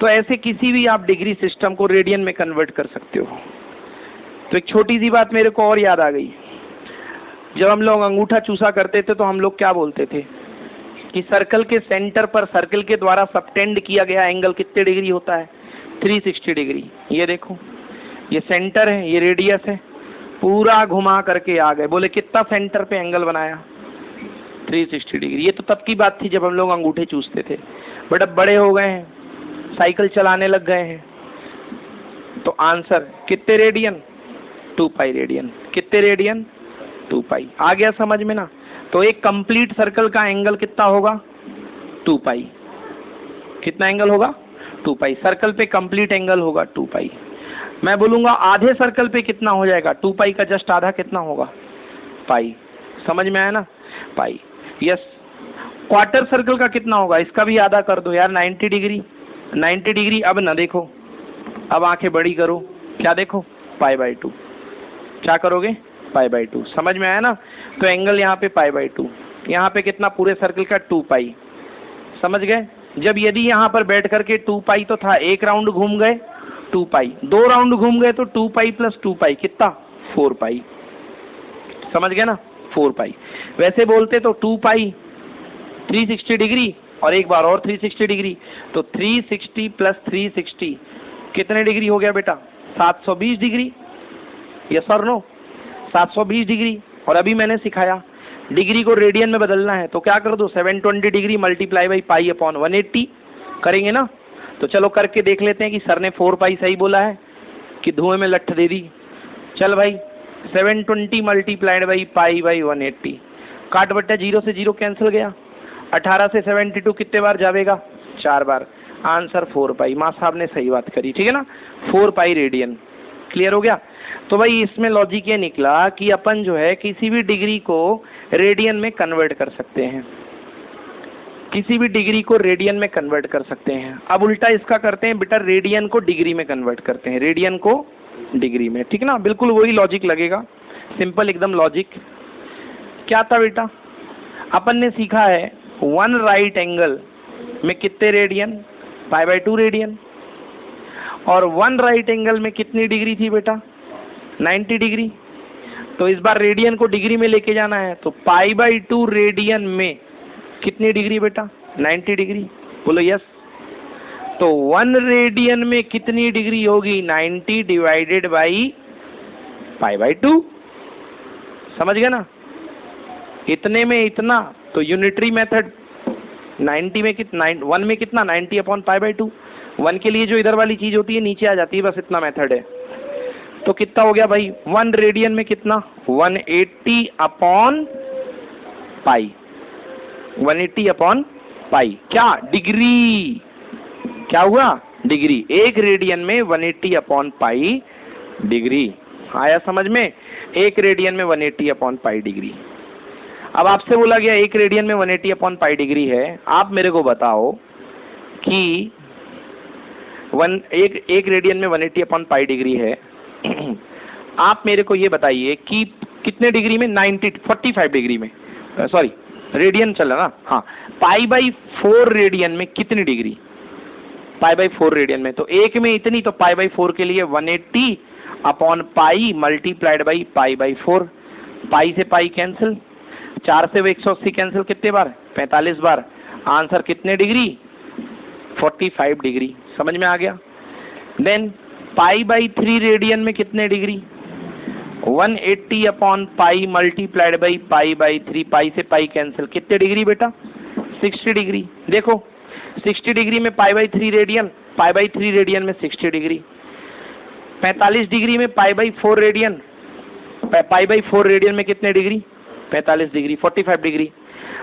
तो ऐसे किसी भी आप डिग्री सिस्टम को रेडियन में कन्वर्ट कर सकते हो। तो एक छोटी सी बात मेरे को और याद आ गई, जब हम लोग अंगूठा चूसा करते थे तो हम लोग क्या बोलते थे कि सर्कल के सेंटर पर सर्कल के द्वारा सबटेंड किया गया एंगल कितने डिग्री होता है, 360 डिग्री। ये देखो, ये सेंटर है, ये रेडियस है, पूरा घुमा करके आ गए, बोले कितना सेंटर पे एंगल बनाया, 360 डिग्री। ये तो तब की बात थी जब हम लोग अंगूठे चूसते थे, बट अब बड़े हो गए हैं, साइकिल चलाने लग गए हैं, तो आंसर कितने रेडियन, 2 पाई रेडियन। कितने रेडियन, 2 पाई। आ गया समझ में ना। तो एक कंप्लीट सर्कल का एंगल कितना होगा, 2 पाई। कितना एंगल होगा, 2 पाई। सर्कल पे कंप्लीट एंगल होगा 2 पाई। मैं बोलूंगा आधे सर्कल पे कितना हो जाएगा, 2 पाई का जस्ट आधा कितना होगा, पाई। समझ में आया ना, पाई। यस। क्वार्टर सर्कल का कितना होगा, इसका भी आधा कर दो यार, 90 डिग्री। 90 डिग्री अब ना देखो, अब आंखें बड़ी करो, क्या देखो, π/2। क्या करोगे, π/2। समझ में आया ना। तो एंगल यहाँ पे π/2, यहाँ पे कितना, पूरे सर्कल का 2 पाई। समझ गए। जब यदि यहाँ पर बैठ करके 2 पाई तो था, एक राउंड घूम गए 2 पाई, 2 राउंड घूम गए तो 2 पाई प्लस 2 पाई कितना, 4 पाई। समझ गए ना, 4 पाई। वैसे बोलते तो 2 पाई 360 डिग्री और एक बार और 360 डिग्री, तो 360 प्लस 360 कितने डिग्री हो गया बेटा, 720 डिग्री। यस और नो, 720 डिग्री। और अभी मैंने सिखाया डिग्री को रेडियन में बदलना है, तो क्या कर दो, 720 डिग्री मल्टीप्लाई बाई π/180 करेंगे ना। तो चलो करके देख लेते हैं कि सर ने 4 पाई सही बोला है कि धुएं में लठ दे दी। चल भाई, 720 मल्टीप्लाइड बाई π/180, काट बट्टा 0 से 0 कैंसिल गया, 18 से 72 कितने बार जाएगा, 4 बार। आंसर 4 पाई। माँ साहब ने सही बात करी, ठीक है ना, 4 पाई रेडियन। क्लियर हो गया। तो भाई इसमें लॉजिक ये निकला कि अपन जो है किसी भी डिग्री को रेडियन में कन्वर्ट कर सकते हैं, किसी भी डिग्री को रेडियन में कन्वर्ट कर सकते हैं। अब उल्टा इसका करते हैं बेटा, रेडियन को डिग्री में कन्वर्ट करते हैं, रेडियन को डिग्री में, ठीक ना, बिल्कुल वही लॉजिक लगेगा, सिंपल एकदम लॉजिक। क्या था बेटा, अपन ने सीखा है 1 राइट एंगल में कितने रेडियन, π/2 रेडियन। और 1 राइट एंगल में कितनी डिग्री थी बेटा, 90 डिग्री। तो इस बार रेडियन को डिग्री में लेके जाना है, तो π/2 रेडियन में कितनी डिग्री बेटा, 90 डिग्री। बोलो यस। तो 1 रेडियन में कितनी डिग्री होगी, 90 डिवाइडेड बाई π/2। समझ गए ना, इतने में इतना, तो यूनिटरी मेथड 90 में कितना, 1 में कितना, 90/π/2। 1 के लिए जो इधर वाली चीज होती है नीचे आ जाती है, बस इतना मेथड है। तो कितना हो गया भाई, 1 रेडियन में कितना, 180/पाई, 180/पाई। क्या, डिग्री। क्या हुआ, डिग्री। 1 रेडियन में 180/पाई डिग्री। आया समझ में, 1 रेडियन में 180/पाई डिग्री। अब आपसे बोला गया 1 रेडियन में 180/पाई डिग्री है, आप मेरे को बताओ कि 1 रेडियन में 180/पाई डिग्री है। आप मेरे को ये बताइए कि कितने डिग्री में, 45 डिग्री में, सॉरी रेडियन चल रहा ना, हाँ, पाई बाई 4 रेडियन में कितनी डिग्री, पाई बाई 4 रेडियन में, तो एक में इतनी, तो पाई बाई 4 के लिए 180 upon pi multiplied by pi by 4, पाई से पाई कैंसिल, 4 से 180 कैंसिल कितने बार, 45 बार, आंसर कितने डिग्री, 45 डिग्री। समझ में आ गया। देन पाई बाई 3 रेडियन में कितने degree, 180 upon pi multiplied by pi by 3, पाई से पाई कैंसिल, कितने डिग्री बेटा, 60 डिग्री। देखो 60 डिग्री में pi by 3 radian, pi by 3 radian में 60 डिग्री, 45 डिग्री में pi by 4 radian, pi by 4 radian में कितने डिग्री, 45 डिग्री, 45 डिग्री।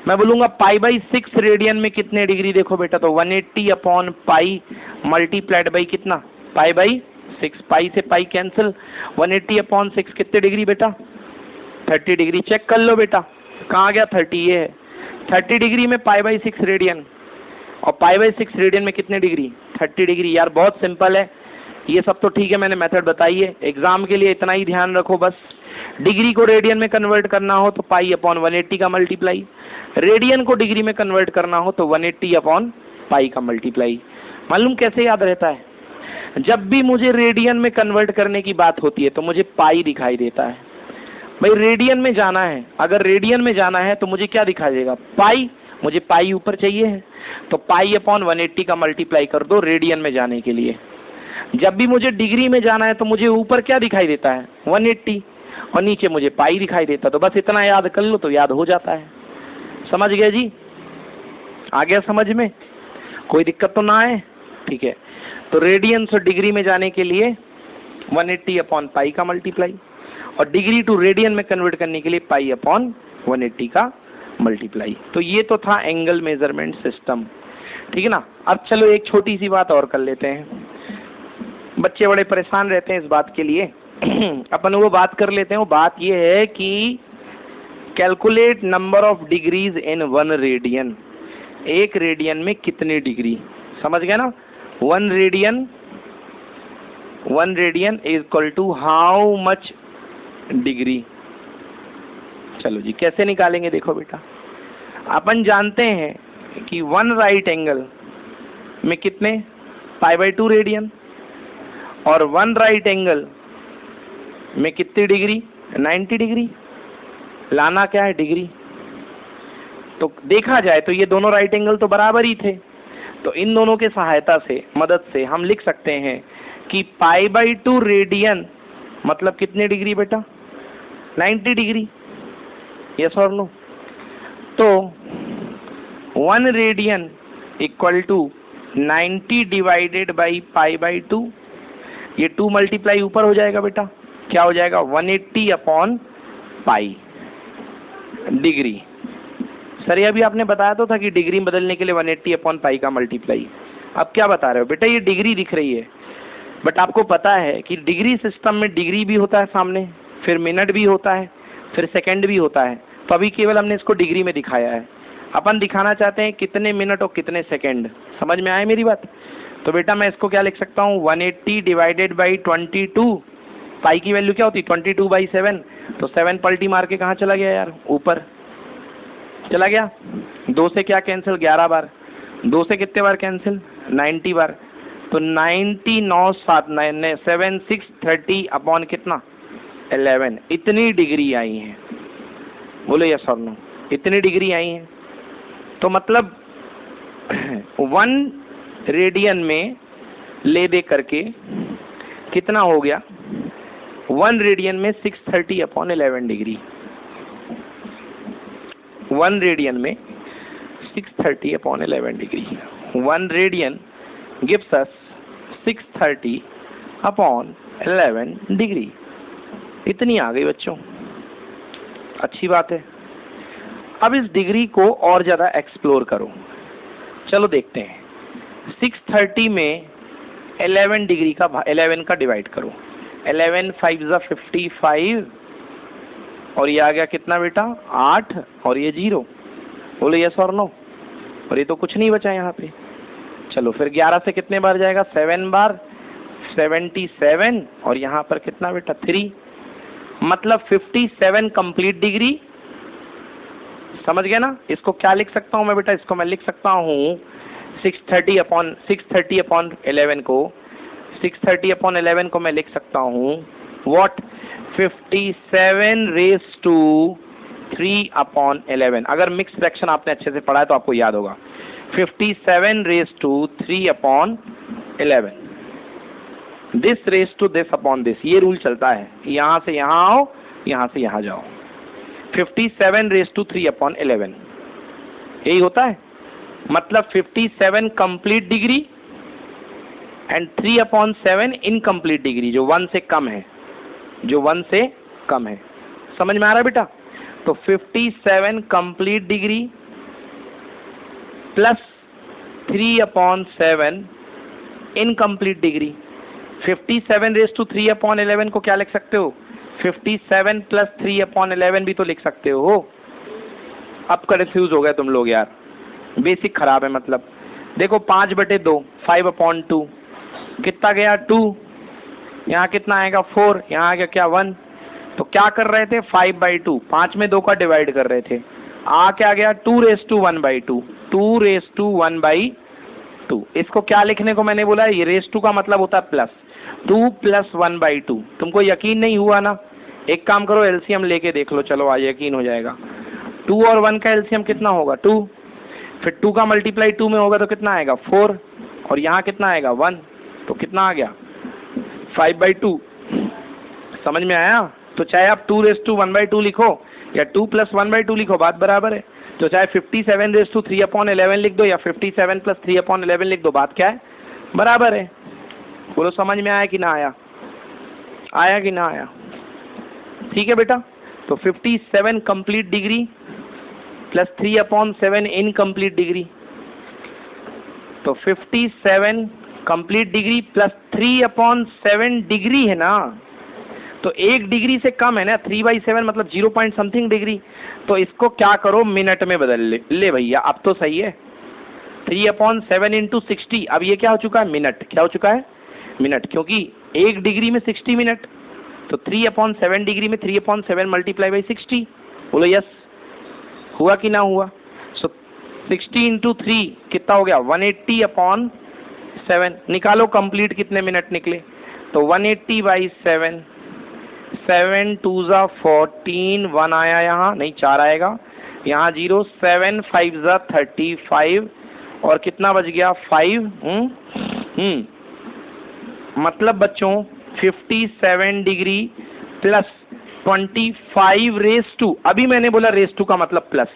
मैं बोलूंगा पाई बाई 6 रेडियन में कितने डिग्री, देखो बेटा, तो 180 अपॉन पाई मल्टीप्लाइड बाई कितना, पाई बाई 6, पाई से पाई कैंसिल, 180 अपॉन 6 कितने डिग्री बेटा, 30 डिग्री। चेक कर लो बेटा, कहाँ गया 30, ये है 30 डिग्री में पाई बाई 6 रेडियन, और पाई बाई 6 रेडियन में कितने डिग्री, 30 डिग्री। यार बहुत सिंपल है, ये सब तो ठीक है, मैंने मेथड बताई है, एग्जाम के लिए इतना ही ध्यान रखो बस। डिग्री को रेडियन में कन्वर्ट करना हो तो पाई अपॉन 180 का मल्टीप्लाई, रेडियन को डिग्री में कन्वर्ट करना हो तो 180 अपॉन पाई का मल्टीप्लाई। मालूम कैसे याद रहता है, जब भी मुझे रेडियन में कन्वर्ट करने की बात होती है तो मुझे पाई दिखाई देता है। भाई रेडियन में जाना है, अगर रेडियन में जाना है तो मुझे क्या दिखाई देगा, पाई, मुझे पाई ऊपर चाहिए है, तो पाई अपॉन 180 का मल्टीप्लाई कर दो रेडियन में जाने के लिए। जब भी मुझे डिग्री में जाना है तो मुझे ऊपर क्या दिखाई देता है, 180, और नीचे मुझे पाई दिखाई देता, तो बस इतना याद कर लो तो याद हो जाता है। समझ गए जी, आ गया समझ में, कोई दिक्कत तो ना है, ठीक है। तो रेडियन से डिग्री में जाने के लिए 180 अपॉन पाई का मल्टीप्लाई, और डिग्री टू रेडियन में कन्वर्ट करने के लिए पाई अपॉन 180 का मल्टीप्लाई। तो ये तो था एंगल मेजरमेंट सिस्टम, ठीक है ना। अब चलो एक छोटी सी बात और कर लेते हैं, बच्चे बड़े परेशान रहते हैं इस बात के लिए अपन वो बात कर लेते हैं। वो बात ये है कि calculate number of degrees in 1 radian, एक रेडियन में कितनी डिग्री, समझ गए ना। 1 radian is equal to how much degree. चलो जी कैसे निकालेंगे, देखो बेटा, अपन जानते हैं कि 1 राइट एंगल में कितने, पाई बाई 2 रेडियन, और 1 राइट एंगल में कितनी डिग्री, 90 डिग्री। लाना क्या है, डिग्री। तो देखा जाए तो ये दोनों राइट एंगल तो बराबर ही थे, तो इन दोनों के सहायता से, मदद से हम लिख सकते हैं कि पाई बाई 2 रेडियन मतलब कितने डिग्री बेटा, 90 डिग्री, यस और नो। तो 1 radian equal to 90 divided by pi by 2, ये 2 मल्टीप्लाई ऊपर हो जाएगा बेटा, क्या हो जाएगा, 180 अपॉन पाई डिग्री। सर ये अभी आपने बताया तो था कि डिग्री बदलने के लिए 180 अपॉन पाई का मल्टीप्लाई, अब क्या बता रहे हो बेटा, ये डिग्री दिख रही है, बट आपको पता है कि डिग्री सिस्टम में डिग्री भी होता है सामने, फिर मिनट भी होता है, फिर सेकंड भी होता है, तो अभी केवल हमने इसको डिग्री में दिखाया है। अपन दिखाना चाहते हैं कितने मिनट और कितने सेकंड, समझ में आए मेरी बात। तो बेटा मैं इसको क्या लिख सकता हूँ, 180 डिवाइडेड बाई 22, पाई की वैल्यू क्या होती है 22 बाई 7, तो 7 पलटी मार के कहाँ चला गया यार, ऊपर चला गया। 2 से क्या कैंसिल, 11 बार, 2 से कितने बार कैंसिल, 90 बार, तो 90 9 7 9 7 6 30 अपॉन कितना 11, इतनी डिग्री आई है। बोलो यस और नो, इतनी डिग्री आई है। तो मतलब 1 रेडियन में ले दे करके कितना हो गया, 1 रेडियन में 630 अपॉन 11 डिग्री, 1 रेडियन में 630 upon 11 degree, 1 radian gives us 630 upon 11 degree, इतनी आ गई बच्चों, अच्छी बात है। अब इस डिग्री को और ज़्यादा एक्सप्लोर करो, चलो देखते हैं। 630 में 11 डिग्री का 11 का डिवाइड करो, 11 5 ज़ा 55, और ये आ गया कितना बेटा 8, और ये 0, बोलो यस और नो, और ये तो कुछ नहीं बचा यहाँ पे। चलो फिर 11 से कितने बार जाएगा, 7 बार, 77, और यहाँ पर कितना बेटा 3, मतलब 57 कंप्लीट डिग्री समझ गए ना? इसको क्या लिख सकता हूँ मैं बेटा? इसको मैं लिख सकता हूँ 630 अपॉन 11 को 630 अपॉन 11 को मैं लिख सकता हूँ व्हाट 57 रेज टू 3 अपॉन 11। अगर मिक्स फ्रैक्शन आपने अच्छे से पढ़ा है तो आपको याद होगा 57 raise to 3 upon 11, this raise to this upon this, ये रूल चलता है। यहां से यहां आओ, यहां से यहां जाओ, 57 रेज टू 3 अपॉन 11 यही होता है। मतलब 57 complete degree and 3 upon 7 incomplete degree, जो 1 से कम है, जो 1 से कम है। समझ में आ रहा है बेटा? तो 57 complete degree plus 3 upon 7 incomplete degree. 57 raise to 3 upon 11 को क्या लिख सकते हो? 57 प्लस 3 अपॉन 11 भी तो लिख सकते हो। अब कंफ्यूज हो गए तुम लोग यार, बेसिक खराब है। मतलब देखो 5/2 5 अपॉन 2 कितना गया 2, यहाँ कितना आएगा 4, यहाँ आ गया क्या 1। तो क्या कर रहे थे 5/2, 5 में 2 का डिवाइड कर रहे थे, आ क्या गया 2 रेज टू 1/2, 2 रेज टू 1/2। इसको क्या लिखने को मैंने बोला? ये रेज टू का मतलब होता है प्लस, 2 प्लस 1/2। तुमको यकीन नहीं हुआ ना? एक काम करो एलसीएम लेके देख लो, चलो आज यकीन हो जाएगा। 2 और 1 का एलसीएम कितना होगा 2, फिर 2 का मल्टीप्लाई 2 में होगा तो कितना आएगा 4, और यहाँ कितना आएगा 1, तो कितना आ गया 5/2। समझ में आया? तो चाहे आप 2 रेज टू 1/2 लिखो या 2 प्लस 1/2 लिखो, बात बराबर है। तो चाहे 57 रेज टू 3 अपॉन 11 लिख दो या 57 प्लस 3 अपॉन 11 लिख दो, बात क्या है? बराबर है। बोलो समझ में आया कि ना आया? आया कि ना आया? ठीक है बेटा। तो 57 complete degree plus 3 upon 7 incomplete degree, तो 57 complete degree plus 3 upon 7 degree है ना, तो 1 डिग्री से कम है ना, 3/7 मतलब 0 पॉइंट समथिंग डिग्री। तो इसको क्या करो मिनट में बदल ले भैया, अब तो सही है। 3 अपॉन 7 इंटू 60, अब ये क्या हो चुका है मिनट, क्या हो चुका है मिनट, क्योंकि 1 डिग्री में 60 मिनट। तो 3 अपॉन 7 डिग्री में 3 अपॉन 7 मल्टीप्लाई बाई 60। बोलो यस, हुआ कि ना हुआ? सो 60 इंटू 3 कितना हो गया 180 अपॉन 7। निकालो कंप्लीट कितने मिनट निकले, तो 180/7, 7 2 ज़ा 14, 1 आया यहाँ, नहीं 4 आएगा, यहाँ 0, 7 5 ज़ा 35, और कितना बच गया 5। मतलब बच्चों 57 डिग्री प्लस 25 रेज टू, अभी मैंने बोला रेज टू का मतलब प्लस,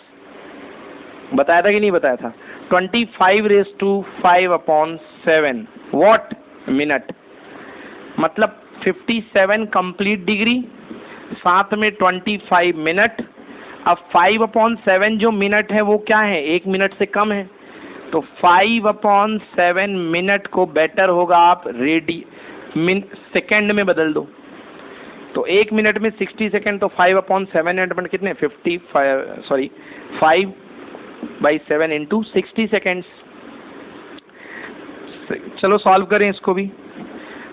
बताया था कि नहीं बताया था? 25 raise to 5 upon 7 what minute. मतलब 57 कंप्लीट डिग्री साथ में 25 मिनट। अब 5 अपॉन 7 जो मिनट है वो क्या है, 1 मिनट से कम है, तो 5 अपॉन 7 मिनट को बेटर होगा आप सेकेंड में बदल दो। तो 1 मिनट में 60 सेकेंड, तो 5 अपॉन 7 मिनट कितने 5/7 इंटू 60 सेकेंड्स। चलो सॉल्व करें इसको भी।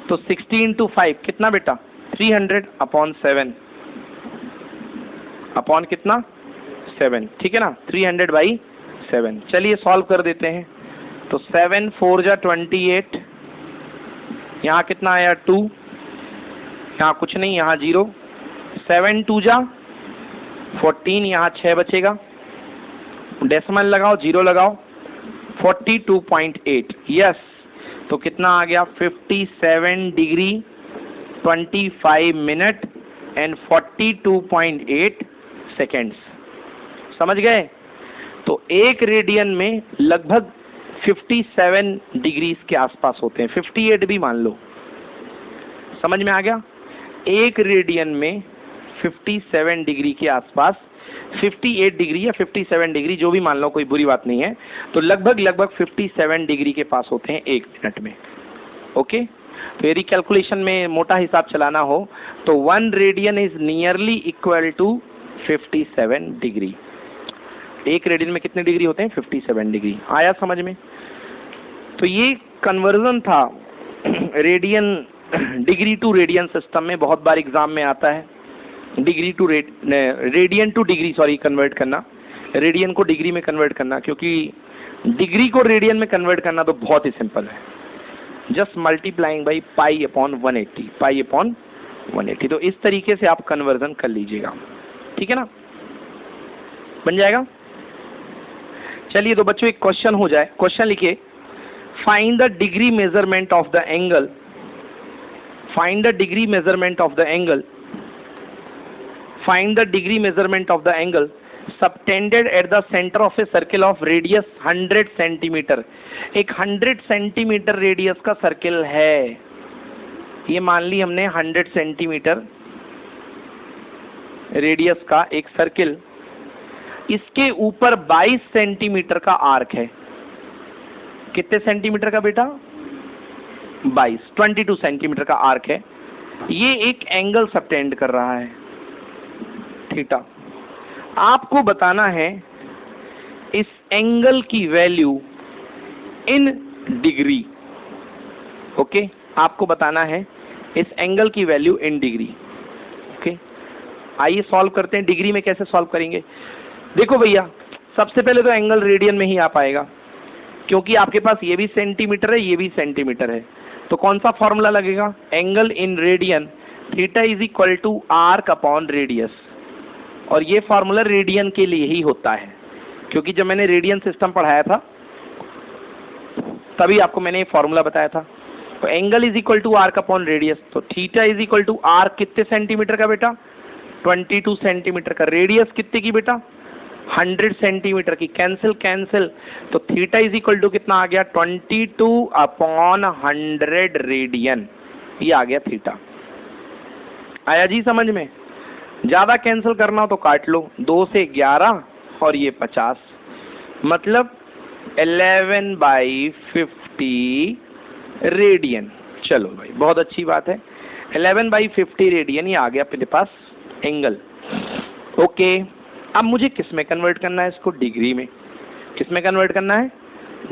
तो 60 इंटू 5 कितना बेटा 300 अपॉन 7 अपॉन कितना 7, ठीक है ना, 300/7। चलिए सॉल्व कर देते हैं। तो 7 4 जा 28, यहाँ कितना आया 2, यहाँ कुछ नहीं, यहाँ 0, 7 2 जा 14, यहाँ 6 बचेगा, डेसिमल लगाओ 0 लगाओ, 42.8। यस, तो कितना आ गया 57 डिग्री 25 मिनट एंड 42.8 सेकेंड्स। समझ गए? तो 1 रेडियन में लगभग 57 डिग्रीज के आसपास होते हैं, 58 भी मान लो। समझ में आ गया? 1 रेडियन में 57 डिग्री के आसपास, 58 डिग्री या 57 डिग्री जो भी मान लो, कोई बुरी बात नहीं है। तो लगभग 57 डिग्री के पास होते हैं 1 मिनट में। ओके, तो यदि कैलकुलेशन में मोटा हिसाब चलाना हो तो 1 radian is nearly equal to 57 degree. 1 radian में कितने डिग्री होते हैं 57 डिग्री। आया समझ में? तो ये कन्वर्जन था radian degree to radian system में, बहुत बार एग्जाम में आता है। Degree to radian to degree, sorry, convert करना। रेडियन को डिग्री में कन्वर्ट करना, क्योंकि डिग्री को रेडियन में कन्वर्ट करना तो बहुत ही सिंपल है, just multiplying by pi upon 180, pi upon 180। तो इस तरीके से आप कन्वर्जन कर लीजिएगा, ठीक है ना, बन जाएगा। चलिए तो बच्चों एक क्वेश्चन हो जाए, क्वेश्चन लिखिए, find the degree measurement of the angle, find the degree measurement of the angle, find the degree measurement of the angle subtended at the centre of a circle of radius 100 centimetre. एक 100 सेंटीमीटर रेडियस का सर्किल है, ये मान ली हमने 100 सेंटीमीटर रेडियस का एक सर्किल, इसके ऊपर 22 सेंटीमीटर का आर्क है। कितने सेंटीमीटर का बेटा? 22 सेंटीमीटर का आर्क है। ये एक एंगल सबटेंड कर रहा है थीटा। आपको बताना है इस एंगल की वैल्यू इन डिग्री। ओके, आपको बताना है इस एंगल की वैल्यू इन डिग्री। ओके, आइए सॉल्व करते हैं। डिग्री में कैसे सॉल्व करेंगे? देखो भैया, सबसे पहले तो एंगल रेडियन में ही आ पाएगा, क्योंकि आपके पास ये भी सेंटीमीटर है, ये भी सेंटीमीटर है। तो कौन सा फॉर्मूला लगेगा? Angle in radian, theta is equal to arc upon radius. और ये फॉर्मूला रेडियन के लिए ही होता है, क्योंकि जब मैंने रेडियन सिस्टम पढ़ाया था तभी आपको मैंने ये फॉर्मूला बताया था। तो angle is equal to arc upon radius, तो theta is equal to arc कितने सेंटीमीटर का बेटा? 22 सेंटीमीटर का। रेडियस कितने की बेटा? 100 सेंटीमीटर की। कैंसिल कैंसिल, तो थीटा इज इक्वल टू कितना आ गया? 22 अपॉन 100 रेडियन, ये आ गया थीटा। आया जी समझ में? ज्यादा कैंसिल करना हो तो काट लो, 2 से 11 और ये 50, मतलब 11/50 रेडियन। चलो भाई बहुत अच्छी बात है, 11/50 रेडियन ये आ गया अपने पास एंगल। ओके, अब मुझे किस में कन्वर्ट करना है इसको? डिग्री में। किस में कन्वर्ट करना है?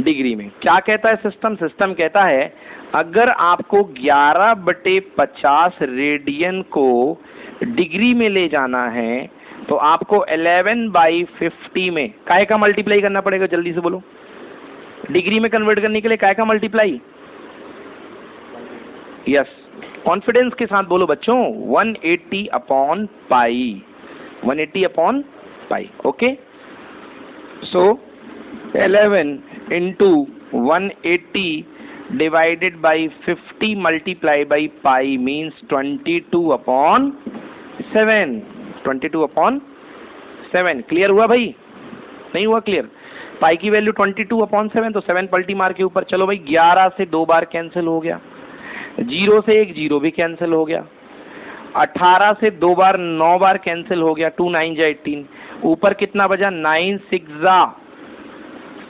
डिग्री में। क्या कहता है सिस्टम? सिस्टम कहता है अगर आपको 11/50 रेडियन को डिग्री में ले जाना है तो आपको 11/50 में काय का मल्टीप्लाई करना पड़ेगा? जल्दी से बोलो, डिग्री में कन्वर्ट करने के लिए काय का मल्टीप्लाई? यस, कॉन्फिडेंस के साथ बोलो बच्चों, 180 upon pi, 180 upon pi. Okay, so 11 into 180 divided by 50 multiplied by pi means 22 upon 7, 22 upon 7। Clear हुआ भाई? नहीं हुआ क्लियर? पाई की वैल्यू 22 अपॉन 7, तो 7 पलटी मार के ऊपर। चलो भाई, 11 से 2 बार कैंसिल हो गया, 0 से एक 0 भी कैंसिल हो गया, 18 से 2 बार 9 बार कैंसिल हो गया, 2 9 जा 18, ऊपर कितना बजा? 9 6 जा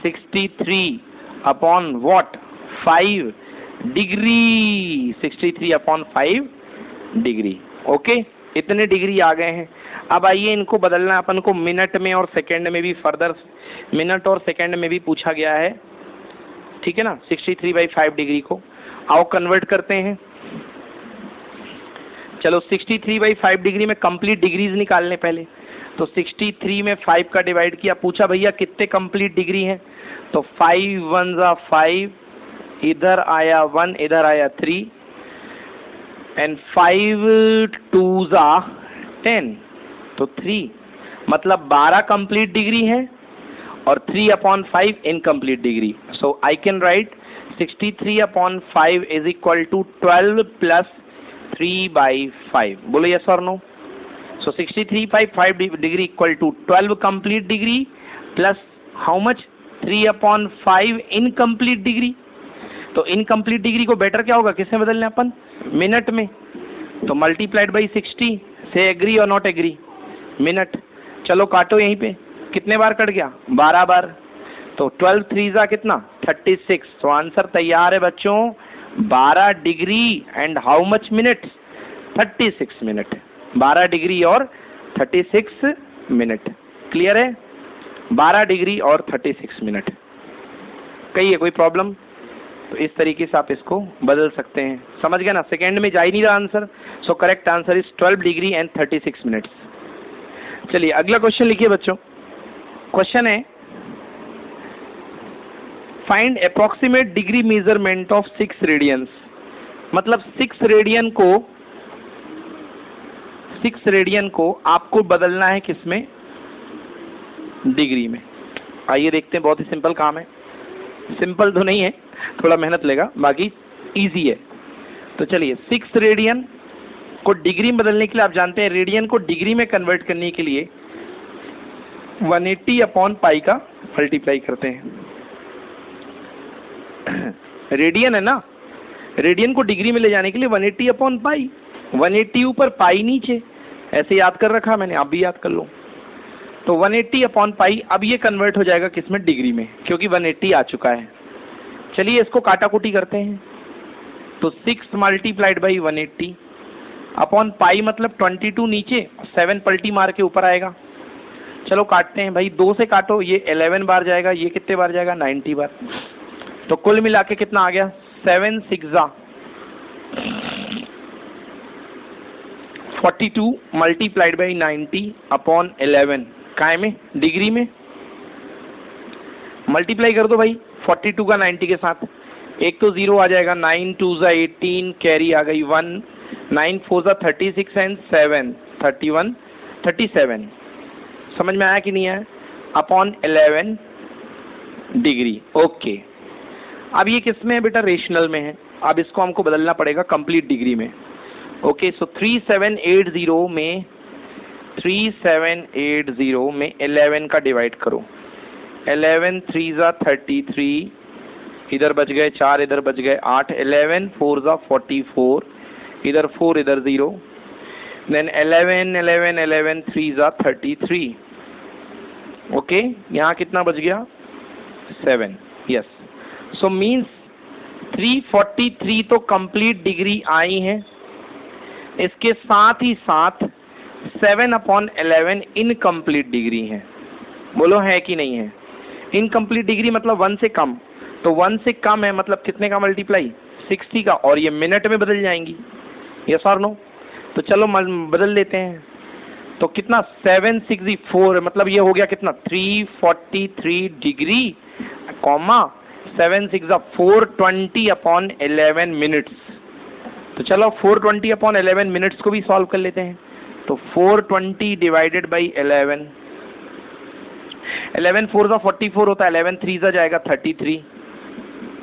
63 upon what? 5 degree, 63 upon 5 degree. Okay, इतने डिग्री आ गए हैं। अब आइए इनको बदलना अपन को मिनट में और सेकंड में भी, फर्दर मिनट और सेकंड में भी पूछा गया है, ठीक है ना। 63/5 डिग्री को आओ कन्वर्ट करते हैं। चलो 63/5 डिग्री में कंप्लीट डिग्रीज निकालने पहले। तो 63 में 5 का डिवाइड किया, पूछा भैया कितने कंप्लीट डिग्री हैं? तो 5 1 जा 5, इधर आया 1, इधर आया 3, एंड 5 2 जा 10, तो 3, मतलब 12 कंप्लीट डिग्री है और 3 upon 5 incomplete degree. So I can write 63 upon 5 is equal to 12 plus 3/5। बोलो यस और no? So 63/5 degree equal to 12 complete degree plus how much? 3 upon 5 incomplete degree. तो इनकम्प्लीट डिग्री को बेटर क्या होगा? किससे बदलने अपन? मिनट में। तो मल्टीप्लाइड बाई 60 से एग्री और नॉट एग्री? मिनट। चलो काटो यहीं पे, कितने बार कट गया? 12 बार। तो 12 3 जा कितना? 36। तो आंसर तैयार है बच्चों, 12 degree and how much minute? 36 minute. 12 degree और 36 मिनट। क्लियर है? 12 डिग्री और 36 मिनट। कहिए कोई प्रॉब्लम? तो इस तरीके से आप इसको बदल सकते हैं। समझ गए ना? सेकेंड में जा ही नहीं रहा answer. So correct answer is 12 degree and 36 minutes. चलिए अगला क्वेश्चन लिखिए बच्चों। क्वेश्चन है find approximate degree measurement of 6 radians. मतलब 6 रेडियन को आपको बदलना है किसमें? डिग्री में। आइए देखते हैं, बहुत ही सिंपल काम है। सिंपल तो नहीं है, थोड़ा मेहनत लेगा, बाकी इजी है। तो चलिए 6 रेडियन को डिग्री में बदलने के लिए आप जानते हैं रेडियन को डिग्री में कन्वर्ट करने के लिए 180 अपॉन पाई का मल्टीप्लाई करते हैं। रेडियन है ना, रेडियन को डिग्री में ले जाने के लिए 180 अपॉन पाई, 180 ऊपर पाई नीचे, ऐसे याद कर रखा मैंने, आप भी याद कर लो। तो 180 अपॉन पाई, अब ये कन्वर्ट हो जाएगा किसमें? डिग्री में, क्योंकि 180 आ चुका है। चलिए इसको काटाकुटी करते हैं। तो 6 मल्टीप्लाइड बाई 180 अपॉन पाई मतलब 22 नीचे, 7 पलटी मार के ऊपर आएगा। चलो काटते हैं भाई, 2 से काटो, ये 11 बार जाएगा, ये कितने बार जाएगा? 90 बार। तो कुल मिला के कितना आ गया? 7 6 42 मल्टीप्लाइड बाई 90 अपॉन 11 काय में? डिग्री में। मल्टीप्लाई कर दो भाई 42 का 90 के साथ, एक तो 0 आ जाएगा, 9 2 18, कैरी आ गई 1, 9 4 36 एंड 7 31 37। समझ में आया कि नहीं आया? Upon 11 degree. ओके, अब ये किस में है बेटा? रेशनल में है। अब इसको हमको बदलना पड़ेगा कंप्लीट डिग्री में। ओके, सो 3780 में 11 का डिवाइड करो। 11 3 33, इधर बच गए 4, इधर बच गए 8, 11 4 44, इधर 4 इधर 0, देन 11 3 33। ओके, यहाँ कितना बच गया? 7। यस, सो मीन्स 343 तो कंप्लीट डिग्री आई है, इसके साथ ही साथ 7 अपॉन 11 इनकम्प्लीट डिग्री है। बोलो है कि नहीं है? इनकम्प्लीट डिग्री मतलब 1 से कम, तो 1 से कम है मतलब कितने का मल्टीप्लाई? 60 का, और ये मिनट में बदल जाएंगी। यस और नो? तो चलो बदल लेते हैं। तो कितना? 764, मतलब ये हो गया कितना? 343 डिग्री कॉमा 7 6 420 अपॉन 11 मिनट्स। तो चलो 420 अपॉन 11 मिनट्स को भी सॉल्व कर लेते हैं। तो 420 डिवाइडेड बाई 11, 11 4 44 होता है, 11 3 जाएगा 33।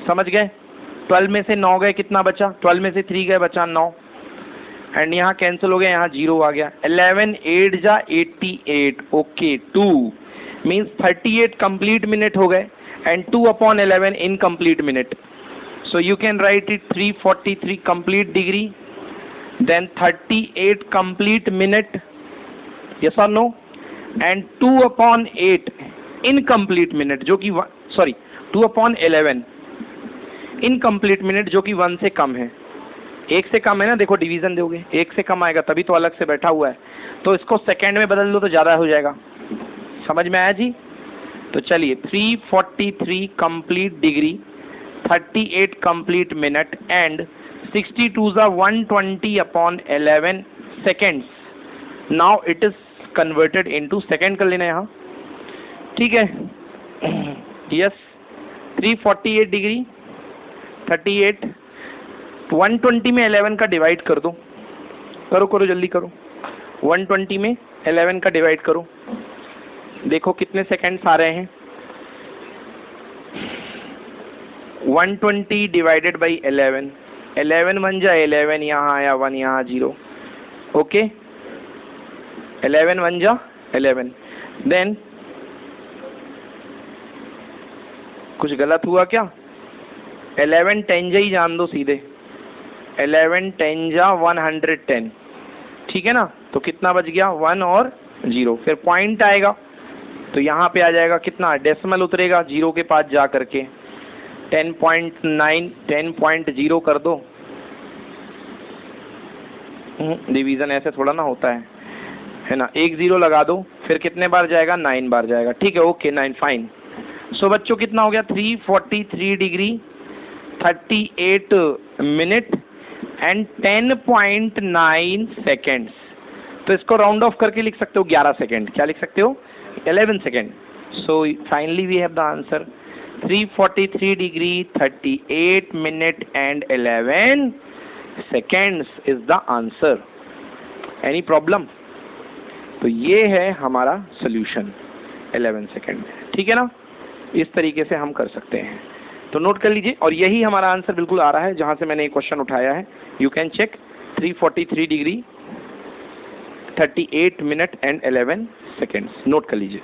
समझ गए? 12 में से 9 गए, कितना बचा? 12 में से 3 गए, बचा 9, एंड यहाँ कैंसिल हो गया, यहाँ 0 आ गया। 11 8 88। ओके, 2 मीन्स 38 कंप्लीट मिनट हो गए, and 2 upon 11 incomplete minute. So you can write it 343 complete degree, then 38 complete minute, yes or no, and 2 upon 8 incomplete minute जो कि 2 upon 11 incomplete minute जो कि 1 से कम है। 1 से कम है ना, देखो डिवीजन दोगे, 1 से कम आएगा तभी तो अलग से बैठा हुआ है, तो इसको सेकेंड में बदल दो तो ज़्यादा हो जाएगा। समझ में आया जी? तो चलिए 343 complete degree, 38 complete minute and 62 120 upon 11 seconds. Now it is converted into second कर लेना यहाँ, ठीक है? यस, 348 डिग्री 38, 120 में 11 का डिवाइड कर दो, करो जल्दी करो। 120 में 11 का डिवाइड करो, देखो कितने सेकेंड्स आ रहे हैं? 120 डिवाइडेड बाई 11, 11 1 जा 11, यहाँ आया 1, यहाँ 0। ओके, 11 1 जा 11। देन कुछ गलत हुआ क्या? 11 10 जा ही जान दो सीधे, 11 10 जा 110, ठीक है ना? तो कितना बच गया? 1 और 0, फिर पॉइंट आएगा तो यहाँ पे आ जाएगा कितना? डेसिमल उतरेगा 0 के पास जा करके 10.9, 10.0 कर दो। डिवीजन ऐसे थोड़ा ना होता है ना? 1 0 लगा दो, फिर कितने बार जाएगा? 9 बार जाएगा, ठीक है? Okay 9, fine. सो बच्चों कितना हो गया? 343 डिग्री, 38 मिनट एंड 10.9 सेकेंड्स। तो इसको राउंड ऑफ करके लिख सकते हो 11 सेकेंड। क्या लिख सकते हो? 11 second. So finally we have the answer 343 degree 38 minute and 11 seconds is the answer. Any problem? तो ये है हमारा सॉल्यूशन 11 सेकेंड। ठीक है ना, इस तरीके से हम कर सकते हैं। तो नोट कर लीजिए, और यही हमारा आंसर बिल्कुल आ रहा है जहां से मैंने एक क्वेश्चन उठाया है। You can check 343 degree 38 minute and 11 seconds. Note कर लीजिए।